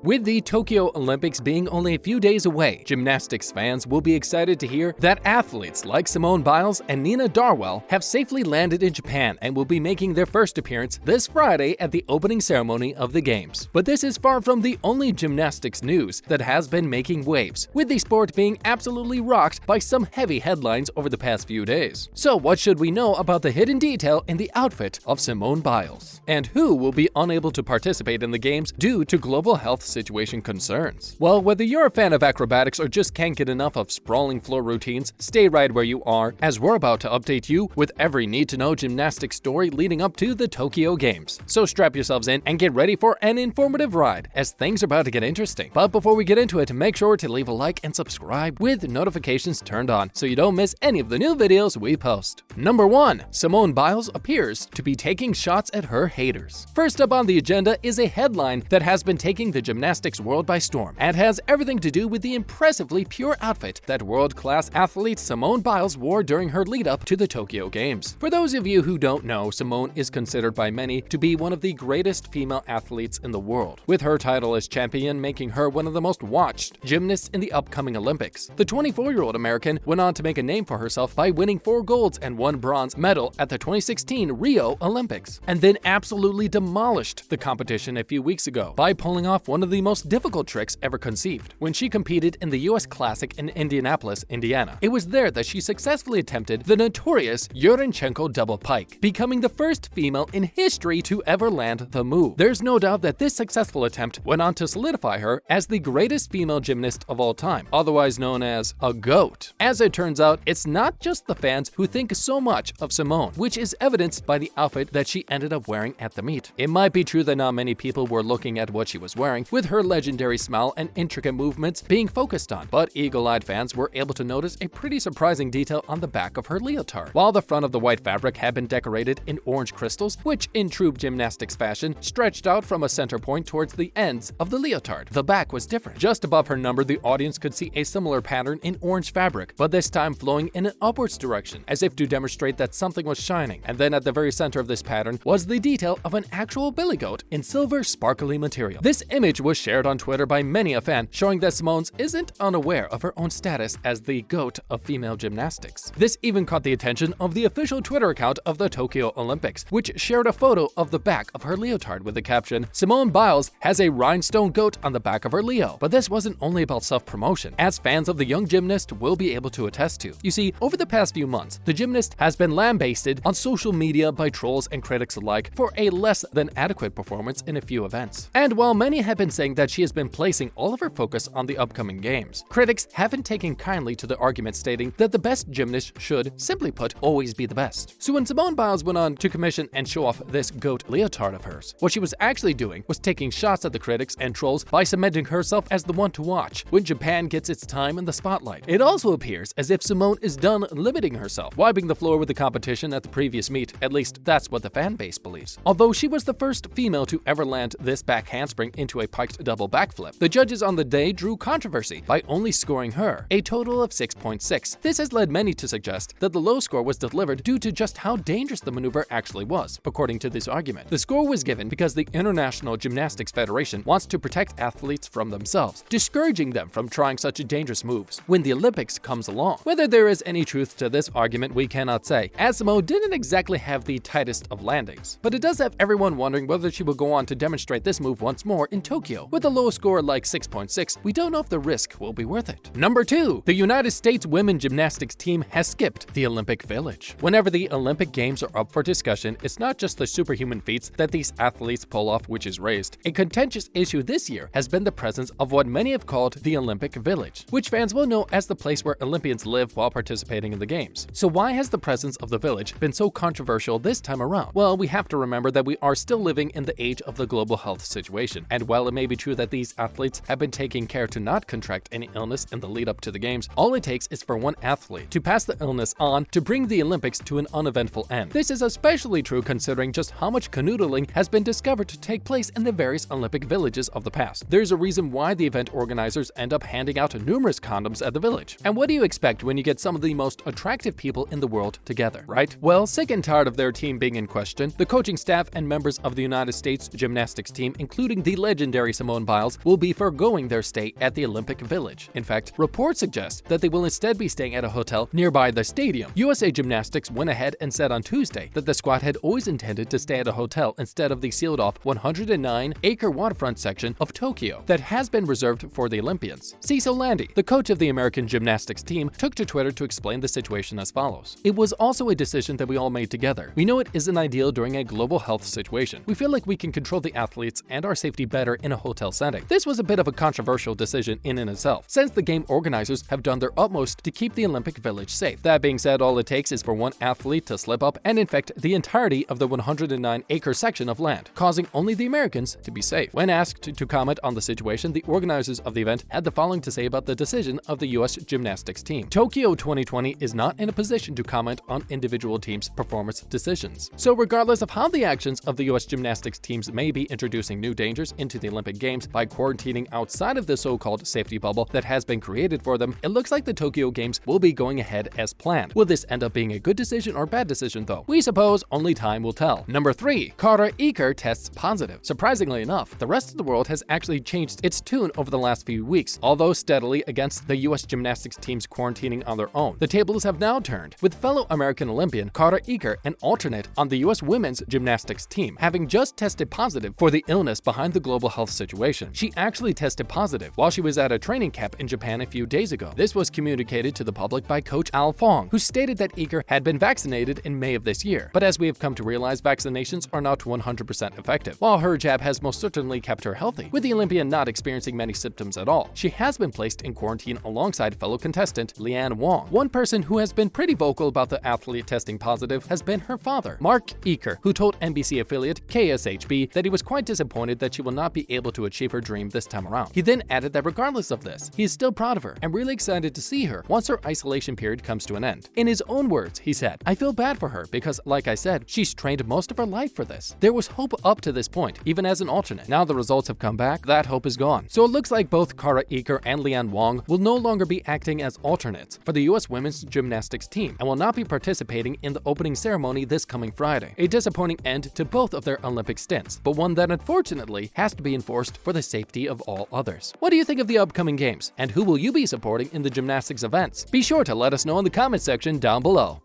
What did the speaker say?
With the Tokyo Olympics being only a few days away, gymnastics fans will be excited to hear that athletes like Simone Biles and Nina Darwell have safely landed in Japan and will be making their first appearance this Friday at the opening ceremony of the Games. But this is far from the only gymnastics news that has been making waves, with the sport being absolutely rocked by some heavy headlines over the past few days. So what should we know about the hidden detail in the outfit of Simone Biles? And who will be unable to participate in the Games due to global health situation concerns? Well, whether you're a fan of acrobatics or just can't get enough of sprawling floor routines, stay right where you are, as we're about to update you with every need-to-know gymnastics story leading up to the Tokyo Games. So strap yourselves in and get ready for an informative ride, as things are about to get interesting. But before we get into it, make sure to leave a like and subscribe with notifications turned on so you don't miss any of the new videos we post. Number 1. Simone Biles appears to be taking shots at her haters. First up on the agenda is a headline that has been taking the gymnastics world by storm and has everything to do with the impressively pure outfit that world-class athlete Simone Biles wore during her lead-up to the Tokyo Games. For those of you who don't know, Simone is considered by many to be one of the greatest female athletes in the world, with her title as champion making her one of the most watched gymnasts in the upcoming Olympics. The 24-year-old American went on to make a name for herself by winning 4 golds and 1 bronze medal at the 2016 Rio Olympics, and then absolutely demolished the competition a few weeks ago by pulling off one of the most difficult tricks ever conceived when she competed in the US Classic in Indianapolis, Indiana. It was there that she successfully attempted the notorious Yurinchenko double pike, becoming the first female in history to ever land the move. There's no doubt that this successful attempt went on to solidify her as the greatest female gymnast of all time, otherwise known as a GOAT. As it turns out, it's not just the fans who think so much of Simone, which is evidenced by the outfit that she ended up wearing at the meet. It might be true that not many people were looking at what she was wearing, with her legendary smile and intricate movements being focused on, but eagle-eyed fans were able to notice a pretty surprising detail on the back of her leotard. While the front of the white fabric had been decorated in orange crystals, which in true gymnastics fashion stretched out from a center point towards the ends of the leotard, the back was different. Just above her number, the audience could see a similar pattern in orange fabric, but this time flowing in an upwards direction, as if to demonstrate that something was shining. And then at the very center of this pattern was the detail of an actual billy goat in silver sparkly material. This image was shared on Twitter by many a fan, showing that Simone isn't unaware of her own status as the GOAT of female gymnastics. This even caught the attention of the official Twitter account of the Tokyo Olympics, which shared a photo of the back of her leotard with the caption, "Simone Biles has a rhinestone goat on the back of her Leo." But this wasn't only about self-promotion, as fans of the young gymnast will be able to attest to. You see, over the past few months, the gymnast has been lambasted on social media by trolls and critics alike for a less than adequate performance in a few events. And while many have been saying that she has been placing all of her focus on the upcoming Games, critics haven't taken kindly to the argument stating that the best gymnast should, simply put, always be the best. So when Simone Biles went on to commission and show off this GOAT leotard of hers, what she was actually doing was taking shots at the critics and trolls by cementing herself as the one to watch when Japan gets its time in the spotlight. It also appears as if Simone is done limiting herself, wiping the floor with the competition at the previous meet. At least that's what the fan base believes. Although she was the first female to ever land this back handspring into a piked double backflip, the judges on the day drew controversy by only scoring her a total of 6.6. This has led many to suggest that the low score was delivered due to just how dangerous the maneuver actually was. According to this argument, the score was given because the International Gymnastics Federation wants to protect athletes from themselves, discouraging them from trying such dangerous moves when the Olympics comes along. Whether there is any truth to this argument, we cannot say, as Simone didn't exactly have the tightest of landings. But it does have everyone wondering whether she will go on to demonstrate this move once more in Tokyo. With a low score like 6.6, we don't know if the risk will be worth it. Number 2. The United States women's gymnastics team has skipped the Olympic Village. Whenever the Olympic Games are up for discussion, it's not just the superhuman feats that these athletes pull off which is raised. A contentious issue this year has been the presence of what many have called the Olympic Village, which fans will know as the place where Olympians live while participating in the Games. So why has the presence of the village been so controversial this time around? Well, we have to remember that we are still living in the age of the global health situation, and while it may be true that these athletes have been taking care to not contract any illness in the lead up to the Games, all it takes is for one athlete to pass the illness on to bring the Olympics to an uneventful end. This is especially true considering just how much canoodling has been discovered to take place in the various Olympic villages of the past. There's a reason why the event organizers end up handing out numerous condoms at the village. And what do you expect when you get some of the most attractive people in the world together, right? Well, sick and tired of their team being in question, the coaching staff and members of the United States gymnastics team, including the legendary secretary Simone Biles will be foregoing their stay at the Olympic Village. In fact, reports suggest that they will instead be staying at a hotel nearby the stadium. USA Gymnastics went ahead and said on Tuesday that the squad had always intended to stay at a hotel instead of the sealed-off 109-acre waterfront section of Tokyo that has been reserved for the Olympians. Cecil Landy, the coach of the American gymnastics team, took to Twitter to explain the situation as follows. "It was also a decision that we all made together. We know it isn't ideal during a global health situation. We feel like we can control the athletes and our safety better in a hotel setting." This was a bit of a controversial decision in and itself, since the game organizers have done their utmost to keep the Olympic Village safe. That being said, all it takes is for one athlete to slip up and infect the entirety of the 109-acre section of land, causing only the Americans to be safe. When asked to comment on the situation, the organizers of the event had the following to say about the decision of the US gymnastics team. "Tokyo 2020 is not in a position to comment on individual teams' performance decisions. So regardless of how the actions of the US gymnastics teams may be introducing new dangers into the Olympic Games by quarantining outside of the so-called safety bubble that has been created for them, it looks like the Tokyo Games will be going ahead as planned. Will this end up being a good decision or bad decision though? We suppose only time will tell." Number 3. Carter Eaker tests positive. Surprisingly enough, the rest of the world has actually changed its tune over the last few weeks, although steadily against the US gymnastics teams quarantining on their own. The tables have now turned, with fellow American Olympian Carter Eaker, an alternate on the US women's gymnastics team, having just tested positive for the illness behind the global health situation. She actually tested positive while she was at a training camp in Japan a few days ago. This was communicated to the public by Coach Al Fong, who stated that Eaker had been vaccinated in May of this year. But as we have come to realize, vaccinations are not 100% effective. While her jab has most certainly kept her healthy, with the Olympian not experiencing many symptoms at all, she has been placed in quarantine alongside fellow contestant Leanne Wong. One person who has been pretty vocal about the athlete testing positive has been her father, Mark Eaker, who told NBC affiliate KSHB that he was quite disappointed that she will not be able to achieve her dream this time around. He then added that regardless of this, he is still proud of her and really excited to see her once her isolation period comes to an end. In his own words, he said, "I feel bad for her because, like I said, she's trained most of her life for this. There was hope up to this point, even as an alternate. Now the results have come back, that hope is gone." So it looks like both Carter Eaker and Leanne Wong will no longer be acting as alternates for the US women's gymnastics team and will not be participating in the opening ceremony this coming Friday. A disappointing end to both of their Olympic stints, but one that unfortunately has to be enforced for the safety of all others. What do you think of the upcoming games, and who will you be supporting in the gymnastics events? Be sure to let us know in the comment section down below.